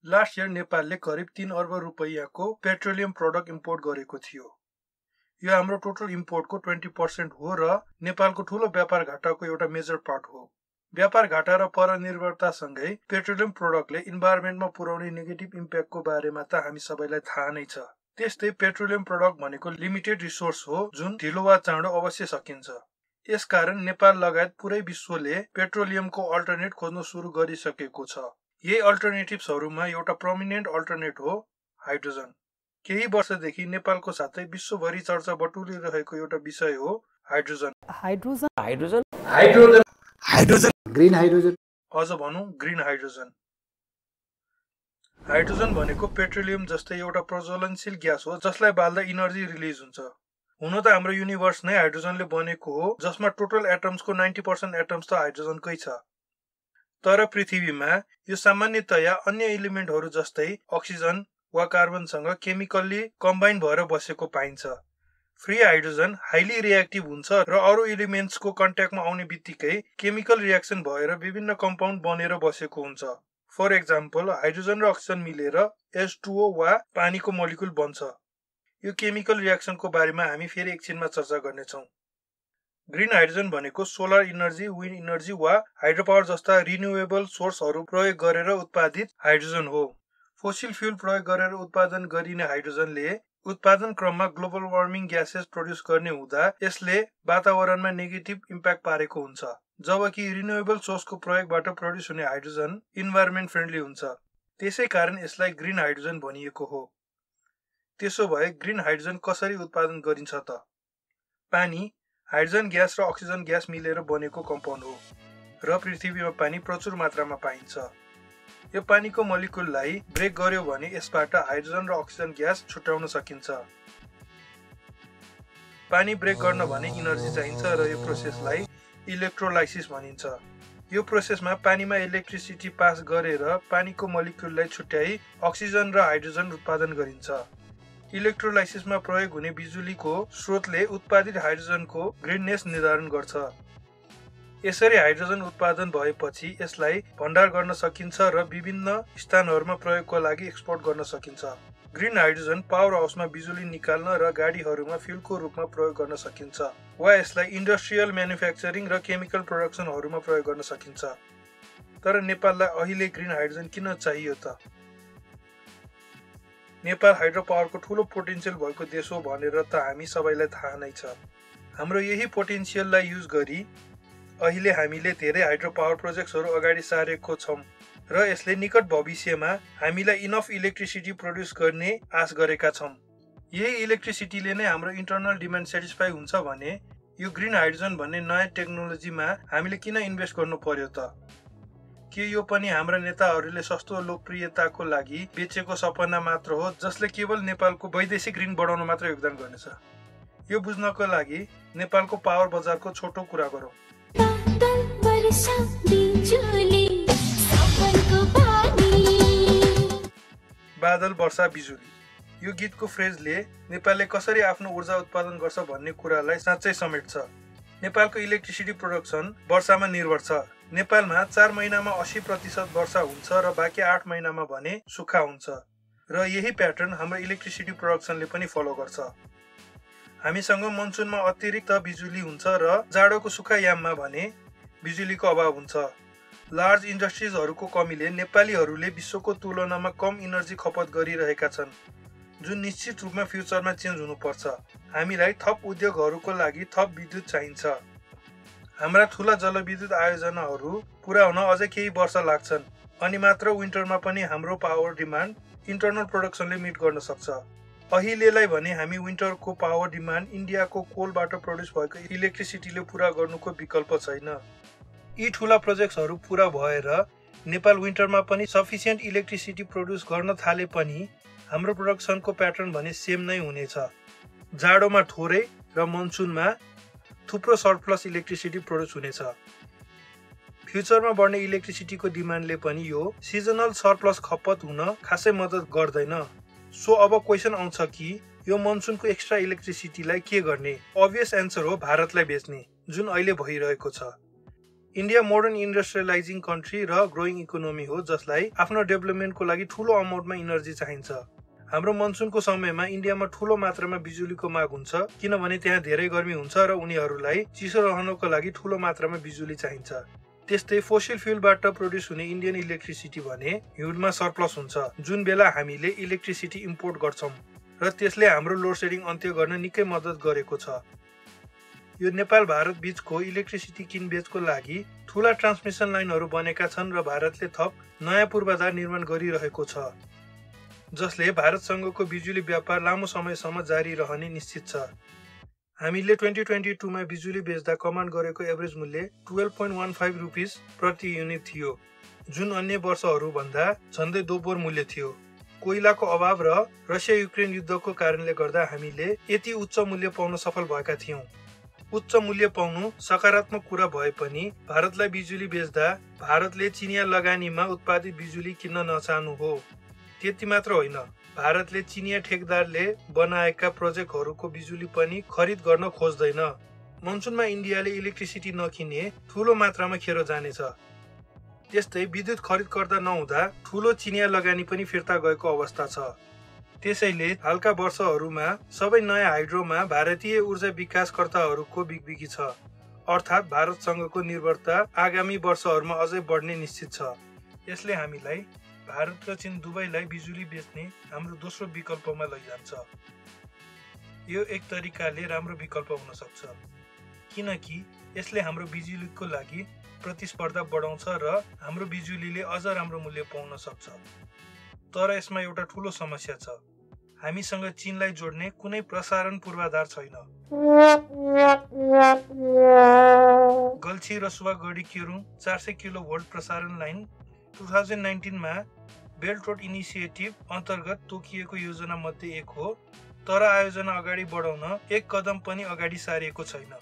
Last year नेपालले करिब 3 अर्ब रुपैयाँको पेट्रोलियम प्रोडक्ट इम्पोर्ट गरेको थियो। यो हाम्रो टोटल इम्पोर्टको 20% हो र नेपालको ठूलो व्यापार घाटाको एउटा मेजर पार्ट हो। व्यापार घाटा र परनिर्भरतासँगै पेट्रोलियम प्रोडक्टले इन्भाइरोमेन्टमा पुर्याउने नेगेटिभ इम्प्याक्टको बारेमा त हामी सबैलाई थाहा नै छ। त्यस्तै पेट्रोलियम प्रोडक्ट भनेको लिमिटेड रिसोर्स हो जुन ढिलो वा चाँडो अवश्य सकिन्छ। यसकारण नेपाल लगायत पुरै विश्वले पेट्रोलियमको अल्टरनेट खोज्न सुरु गरिसकेको छ। यही अल्टरनेटिभ्सहरुमा एउटा प्रोमिनेन्ट अल्टरनेट हो हाइड्रोजन। केही वर्षदेखि नेपालको साथै विश्वभरि चर्चा बटुलिरहेको एउटा विषय हो हाइड्रोजन। ग्रीन हाइड्रोजन, अझ भनौं ग्रीन हाइड्रोजन। हाइड्रोजन भनेको पेट्रोलियम जस्तै एउटा प्रज्वलनशील ग्यास हो जसलाई बाल्दा इनर्जी रिलिज हुन्छ। हुन त हाम्रो युनिभर्स नै हाइड्रोजनले बनेको हो, जसमा टोटल एटम्सको 90% एटम्स त हाइड्रोजनकै छ। तर पृथ्वीमा यो सामान्यतया अन्य एलिमेन्टहरू जस्तै अक्सिजन वा कार्बनसँग केमिकल्ली कम्बाइन भएर बसेको पाइन्छ। फ्री हाइड्रोजन हाइली रिएक्टिभ हुन्छ र अरू एलिमेन्ट्सको कन्ट्याक्टमा आउने बित्तिकै केमिकल रिएक्सन भएर विभिन्न कम्पाउन्ड बनेर बसेको हुन्छ। फर एक्जाम्पल, हाइड्रोजन र अक्सिजन मिलेर H2O वा पानीको मोलिकुल बन्छ। यो केमिकल रिएक्सनको बारेमा हामी फेरि एकछिनमा चर्चा गर्नेछौँ। ग्रीन हाइड्रोजन भनेको सोलर इनर्जी, विन्ड इनर्जी वा हाइड्रो पावर जस्ता रिन्युएबल सोर्सहरू प्रयोग गरेर उत्पादित हाइड्रोजन हो। फोसिल फ्युल प्रयोग गरेर उत्पादन गरिने हाइड्रोजनले उत्पादन क्रममा ग्लोबल वार्मिङ ग्यासेस प्रोड्युस गर्ने हुँदा यसले वातावरणमा नेगेटिभ इम्प्याक्ट पारेको हुन्छ, जबकि रिन्युएबल सोर्सको प्रयोगबाट प्रोड्युस हुने हाइड्रोजन इन्भाइरोमेन्ट फ्रेन्डली हुन्छ। त्यसै कारण यसलाई ग्रीन हाइड्रोजन भनिएको हो। त्यसो भए ग्रीन हाइड्रोजन कसरी उत्पादन गरिन्छ त? पानी हाइड्रोजन ग्यास र अक्सिजन ग्यास मिलेर बनेको कम्पाउन्ड हो र पृथ्वीमा पानी प्रचुर मात्रामा पाइन्छ। यो पानीको मोलिकुललाई ब्रेक गर्यो भने यसबाट हाइड्रोजन र अक्सिजन ग्यास छुट्याउन सकिन्छ। पानी ब्रेक गर्न भने इनर्जी चाहिन्छ र यो प्रोसेसलाई इलेक्ट्रोलाइसिस भनिन्छ। यो प्रोसेसमा पानीमा इलेक्ट्रिसिटी पास गरेर पानीको मोलिकुललाई छुट्याई अक्सिजन र हाइड्रोजन उत्पादन गरिन्छ। इलेक्ट्रोलाइसिसमा प्रयोग हुने बिजुलीको स्रोतले उत्पादित हाइड्रोजनको ग्रीननेस निर्धारण गर्छ। यसरी हाइड्रोजन उत्पादन भएपछि यसलाई भण्डार गर्न सकिन्छ र विभिन्न स्थानहरूमा प्रयोगको लागि एक्सपोर्ट गर्न सकिन्छ। ग्रीन हाइड्रोजन पावर हाउसमा बिजुली निकाल्न र गाडीहरूमा फ्युलको रूपमा प्रयोग गर्न सकिन्छ वा यसलाई इन्डस्ट्रियल म्यानुफ्याक्चरिङ र केमिकल प्रोडक्सनहरूमा प्रयोग गर्न सकिन्छ। तर नेपाललाई अहिले ग्रीन हाइड्रोजन किन चाहियो त? नेपाल हाइड्रो पावरको ठूलो पोटेन्सियल भएको देश हो भनेर त हामी सबैलाई थाहा नै छ। हाम्रो यही पोटेन्सियललाई युज गरी अहिले हामीले धेरै हाइड्रो पावर प्रोजेक्ट्सहरू अगाडि सारेको छौं र यसले निकट भविष्यमा हामीलाई इनफ इलेक्ट्रिसिटी प्रोड्युस गर्ने आश गरेका छौं। यही इलेक्ट्रिसिटीले नै हाम्रो इन्टरनल डिमान्ड सेटिस्फाई हुन्छ भने यो ग्रीन हाइड्रोजन भन्ने नयाँ टेक्नोलोजीमा हामीले किन इन्भेस्ट गर्नु पर्यो त? के यो पनि हाम्रा नेताहरूले सस्तो लोकप्रियताको लागि बेचेको सपना मात्र हो जसले केवल नेपालको वैदेशिक ऋण बढाउन मात्र योगदान गर्नेछ? यो बुझ्नको लागि नेपालको पावर बजारको छोटो कुरा गरौँ। बादल वर्षा बिजुली, यो गीतको फ्रेजले नेपालले कसरी आफ्नो ऊर्जा उत्पादन गर्छ भन्ने कुरालाई साँच्चै समेट्छ। नेपालको इलेक्ट्रिसिटी प्रोडक्सन वर्षामा निर्भर छ। नेपालमा 4 महिनामा 80% वर्षा हुन्छ र बाँकी 8 महिनामा भने सुक्खा हुन्छ र यही प्याटर्न हाम्रो इलेक्ट्रिसिटी प्रोडक्सनले पनि फलो गर्छ। हामीसँग मनसुनमा अतिरिक्त बिजुली हुन्छ र जाडोको सुक्खा याममा भने बिजुलीको अभाव हुन्छ। लार्ज इन्डस्ट्रिजहरूको कमीले नेपालीहरूले विश्वको तुलनामा कम इनर्जी खपत गरिरहेका छन्, जुन निश्चित रूपमा फ्युचरमा चेन्ज हुनुपर्छ। हामीलाई थप उद्योगहरूको लागि थप विद्युत चाहिन्छ। हाम्रा ठूला जलविद्युत आयोजनाहरू पूरा हुन अझै केही वर्ष लाग्छन् अनि मात्र विन्टरमा पनि हाम्रो पावर डिमान्ड इन्टरनल प्रोडक्सनले मिट गर्न सक्छ। अहिलेलाई भने हामी विन्टरको पावर डिमान्ड इन्डियाको कोलबाट प्रोड्युस भएको इलेक्ट्रिसिटीले पूरा गर्नुको विकल्प छैन। यी ठूला प्रोजेक्ट्सहरू पूरा भएर नेपाल विन्टरमा पनि सफिसिएन्ट इलेक्ट्रिसिटी प्रोड्युस गर्न थाले पनि हाम्रो प्रोडक्सनको प्याटर्न भने सेम नै हुनेछ। जाडोमा थोरै र मनसुनमा थुप्रो सरप्लस इलेक्ट्रिसिटी प्रोड्युस हुनेछ। फ्युचरमा बढ्ने इलेक्ट्रिसिटीको डिमान्डले पनि यो सिजनल सरप्लस खपत हुन खासै मद्दत गर्दैन। सो अब क्वेसन आउँछ कि यो मनसुनको एक्स्ट्रा इलेक्ट्रिसिटीलाई के गर्ने? अभियस एन्सर हो भारतलाई बेच्ने, जुन अहिले भइरहेको छ। इन्डिया मोडर्न इन्डस्ट्रियलाइजिङ कन्ट्री र ग्रोइङ इकोनोमी हो जसलाई आफ्नो डेभलपमेन्टको लागि ठूलो अमाउन्टमा इनर्जी चाहिन्छ। हाम्रो मनसुनको समयमा इन्डियामा ठूलो मात्रामा बिजुलीको माग हुन्छ किनभने त्यहाँ धेरै गर्मी हुन्छ र उनीहरूलाई चिसो रहनको लागि ठूलो मात्रामा बिजुली चाहिन्छ। त्यस्तै फोसिल फ्युलबाट प्रोड्युस हुने इन्डियन इलेक्ट्रिसिटी भने हिउँदमा सरप्लस हुन्छ, जुन बेला हामीले इलेक्ट्रिसिटी इम्पोर्ट गर्छौं र त्यसले हाम्रो लोड सेडिङ अन्त्य गर्न निकै मद्दत गरेको छ। यो नेपाल भारत बीचको इलेक्ट्रिसिटी किनबेचको लागि ठूला ट्रान्समिसन लाइनहरू बनेका छन् र भारतले थप नयाँ पूर्वाधार निर्माण गरिरहेको छ जसले भारतसँगको बिजुली व्यापार लामो समयसम्म जारी रहने निश्चित छ। हामीले 2022 मा बिजुली बेच्दा कमान्ड गरेको एभरेज मूल्य 12.15 रुपीस प्रति युनिट थियो, जुन अन्य वर्षहरू भन्दा झन्डै दोब्बर मूल्य थियो। कोइलाको अभाव र रसिया युक्रेन युद्धको कारणले गर्दा हामीले यति उच्च मूल्य पाउन सफल भएका थियौं। उच्च मूल्य पाउनु सकारात्मक कुरा भए पनि भारतलाई बिजुली बेच्दा भारतले चिनिया लगानीमा उत्पादित बिजुली किन्न नचाहनु हो। त्यति मात्र होइन, भारतले चिनिया ठेकदारले बनाएका प्रोजेक्टहरूको बिजुली पनि खरिद गर्न खोज्दैन। मनसुनमा इन्डियाले इलेक्ट्रिसिटी नकिने ठूलो मात्रामा खेर जानेछ। त्यस्तै विद्युत खरिद गर्दा नहुँदा ठूलो चिनिया लगानी पनि फिर्ता गएको अवस्था छ। त्यसैले हालका वर्षहरूमा सबै नयाँ हाइड्रोमा भारतीय ऊर्जा विकासकर्ताहरूको बिगबिगी छ, अर्थात् भारतसँगको निर्भरता आगामी वर्षहरूमा अझै बढ्ने निश्चित छ। यसले हामीलाई भारत र चीन दुवैलाई बिजुली बेच्ने हाम्रो दोस्रो विकल्पमा लैजान्छ। यो एक तरिकाले राम्रो विकल्प हुन सक्छ किनकि यसले हाम्रो बिजुलीको लागि प्रतिस्पर्धा बढाउँछ र हाम्रो बिजुलीले अझ राम्रो मूल्य पाउन सक्छ। तर यसमा एउटा ठूलो समस्या छ, हामीसँग चीनलाई जोड्ने कुनै प्रसारण पूर्वाधार छैन। गल्छी रसुवा गढी केरुङ 400 किलोभोल्ट प्रसारण लाइन 2019 मा बेल्ट रोड इनिसिएटिभ अन्तर्गत तोकिएको योजना मध्ये एक हो, तर आयोजना अगाडि बढाउन एक कदम पनि अगाडि सारिएको छैन।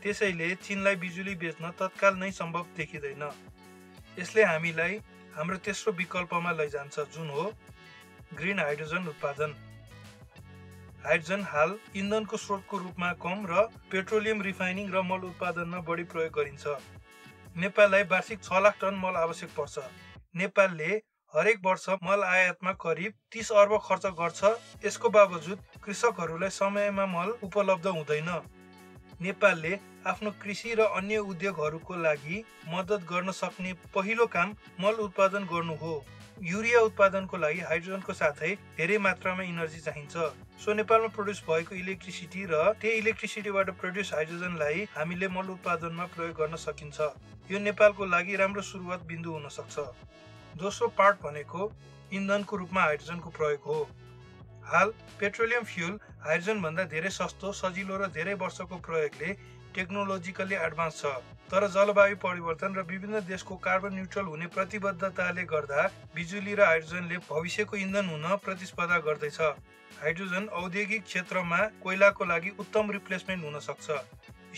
त्यसैले चीनलाई बिजुली बेच्न तत्काल नै सम्भव देखिँदैन। यसले हामीलाई हाम्रो तेस्रो विकल्पमा लैजान्छ, जुन हो ग्रीन हाइड्रोजन उत्पादन। हाइड्रोजन हाल इन्धनको स्रोतको रूपमा कम र पेट्रोलियम रिफाइनिङ र मल उत्पादनमा बढी प्रयोग गरिन्छ। नेपाललाई वार्षिक 6 लाख टन मल आवश्यक पर्छ। नेपालले हरेक वर्ष मल आयातमा करिब 30 अर्ब खर्च गर्छ। यसको बावजुद कृषकहरूलाई समयमा मल उपलब्ध हुँदैन। नेपालले आफ्नो कृषि र अन्य उद्योगहरूको लागि मद्दत गर्न सक्ने पहिलो काम मल उत्पादन गर्नु हो। युरिया उत्पादनको लागि हाइड्रोजनको साथै धेरै मात्रामा इनर्जी चाहिन्छ। सो नेपालमा प्रोड्युस भएको इलेक्ट्रिसिटी र त्यही इलेक्ट्रिसिटीबाट प्रोड्युस हाइड्रोजनलाई हामीले मल उत्पादनमा प्रयोग गर्न सकिन्छ। यो नेपालको लागि राम्रो सुरुवात बिन्दु हुन सक्छ। दोस्रो पार्ट भनेको इन्धनको रूपमा हाइड्रोजनको प्रयोग हो। हाल पेट्रोलियम फ्युल हाइड्रोजन भन्दा धेरै सस्तो, सजिलो र धेरै वर्षको प्रयोगले टेक्नोलोजिकली एडभान्स छ। तर जलवायु परिवर्तन र विभिन्न देशको कार्बन न्युट्रल हुने प्रतिबद्धताले गर्दा बिजुली र हाइड्रोजनले भविष्यको इन्धन हुन प्रतिस्पर्धा गर्दैछ। हाइड्रोजन औद्योगिक क्षेत्रमा कोइलाको लागि उत्तम रिप्लेसमेन्ट हुन सक्छ।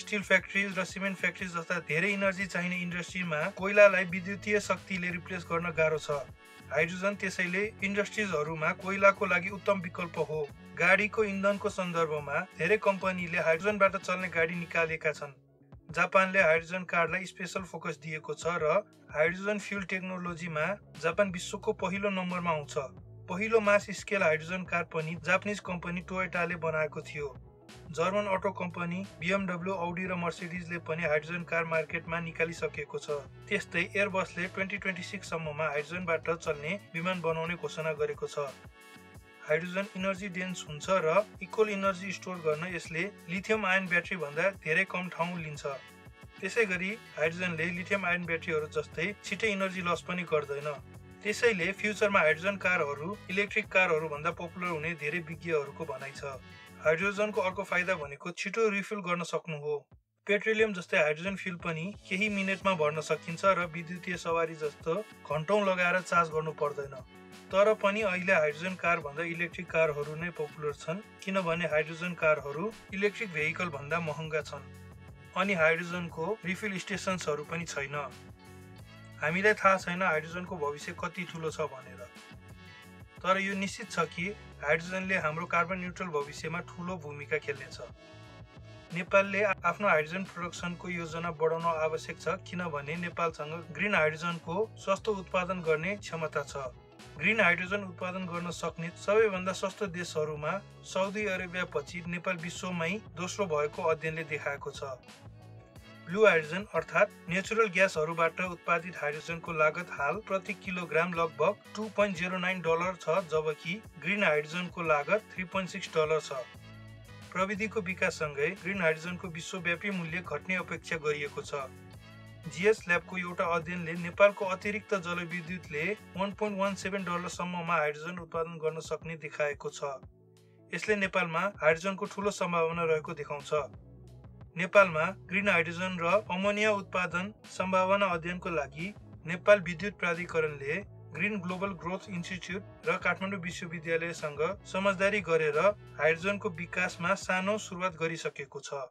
स्टिल फ्याक्ट्रिज र सिमेन्ट फ्याक्ट्रिज जस्ता धेरै इनर्जी चाहिने इन्डस्ट्रीमा कोइलालाई विद्युतीय शक्तिले रिप्लेस गर्न गाह्रो छ। हाइड्रोजन त्यसैले इन्डस्ट्रिजहरूमा कोइलाको लागि उत्तम विकल्प हो। गाडीको इन्धनको सन्दर्भमा धेरै कम्पनीले हाइड्रोजनबाट चल्ने गाडी निकालेका छन्। जापानले हाइड्रोजन कारलाई स्पेशल फोकस दिएको छ र हाइड्रोजन फ्युल टेक्नोलोजीमा जापान विश्वको पहिलो नम्बरमा आउँछ। पहिलो मास स्केल हाइड्रोजन कार पनि जापानिज कम्पनी टोयोटाले बनाएको थियो। जर्मन अटो कम्पनी BMW, औडी र मर्सिडिजले पनि हाइड्रोजन कार मार्केटमा निकालिसकेको छ। त्यस्तै एयरबसले 2026 सम्ममा हाइड्रोजनबाट चल्ने विमान बनाउने घोषणा गरेको छ। हाइड्रोजन इनर्जी डेन्स हुन्छ र इक्वल इनर्जी स्टोर गर्न यसले लिथियम आयन ब्याट्री भन्दा धेरै कम ठाउँ लिन्छ। त्यसैगरी हाइड्रोजनले लिथियम आयन ब्याट्रीहरू जस्तै छिटै इनर्जी लस पनि गर्दैन। त्यसैले फ्युचरमा हाइड्रोजन कारहरू इलेक्ट्रिक कारहरू भन्दा पपुलर हुने धेरै विज्ञहरूको भनाइ छ। हाइड्रोजनको अर्को फाइदा भनेको छिटो रिफिल गर्न सक्नु हो। पेट्रोलियम जस्तै हाइड्रोजन फ्युल पनि केही मिनेटमा भर्न सकिन्छ र विद्युतीय सवारी जस्तो घन्टौं लगाएर चार्ज गर्नु पर्दैन। तर पनि अहिले हाइड्रोजन कार भन्दा इलेक्ट्रिक कारहरू नै पपुलर छन् किनभने हाइड्रोजन कारहरू इलेक्ट्रिक भेहिकल भन्दा महँगा छन् अनि हाइड्रोजनको रिफिल स्टेशन्सहरू पनि छैन। हामीलाई थाहा छैन हाइड्रोजनको भविष्य कति ठुलो छ भनेर, तर यो निश्चित छ कि हाइड्रोजनले हाम्रो कार्बन न्युट्रल भविष्यमा ठुलो भूमिका खेल्नेछ। नेपालले आफ्नो हाइड्रोजन प्रोडक्सनको योजना बढाउन आवश्यक छ किनभने नेपालसँग ग्रीन हाइड्रोजनको सस्तो उत्पादन गर्ने क्षमता छ। ग्रीन हाइड्रोजन उत्पादन गर्न सक्ने सबैभन्दा सस्तो देशहरूमा साउदी अरेबिया पछि नेपाल विश्वमै दोस्रो भएको अध्ययनले देखाएको छ। ब्लू हाइड्रोजन अर्थात् नेचुरल ग्यासहरूबाट उत्पादित हाइड्रोजनको लागत हाल प्रति किलोग्राम लगभग $2.09 छ, जबकि ग्रीन हाइड्रोजनको लागत $3.6 छ। प्रविधिको विकाससँगै ग्रीन हाइड्रोजनको विश्वव्यापी मूल्य घट्ने अपेक्षा गरिएको छ। जीएस ल्याबको एउटा अध्ययनले नेपालको अतिरिक्त जलविद्युतले $1.17 सम्ममा हाइड्रोजन उत्पादन गर्न सक्ने देखाएको छ। यसले नेपालमा हाइड्रोजनको ठूलो सम्भावना रहेको देखाउँछ। नेपालमा ग्रीन हाइड्रोजन र अमोनिया उत्पादन सम्भावना अध्ययनको लागि नेपाल विद्युत प्राधिकरणले ग्रीन ग्लोबल ग्रोथ इन्स्टिच्युट र काठमाडौँ विश्वविद्यालयसँग समझदारी गरेर हाइड्रोजनको विकासमा सानो सुरुवात गरिसकेको छ।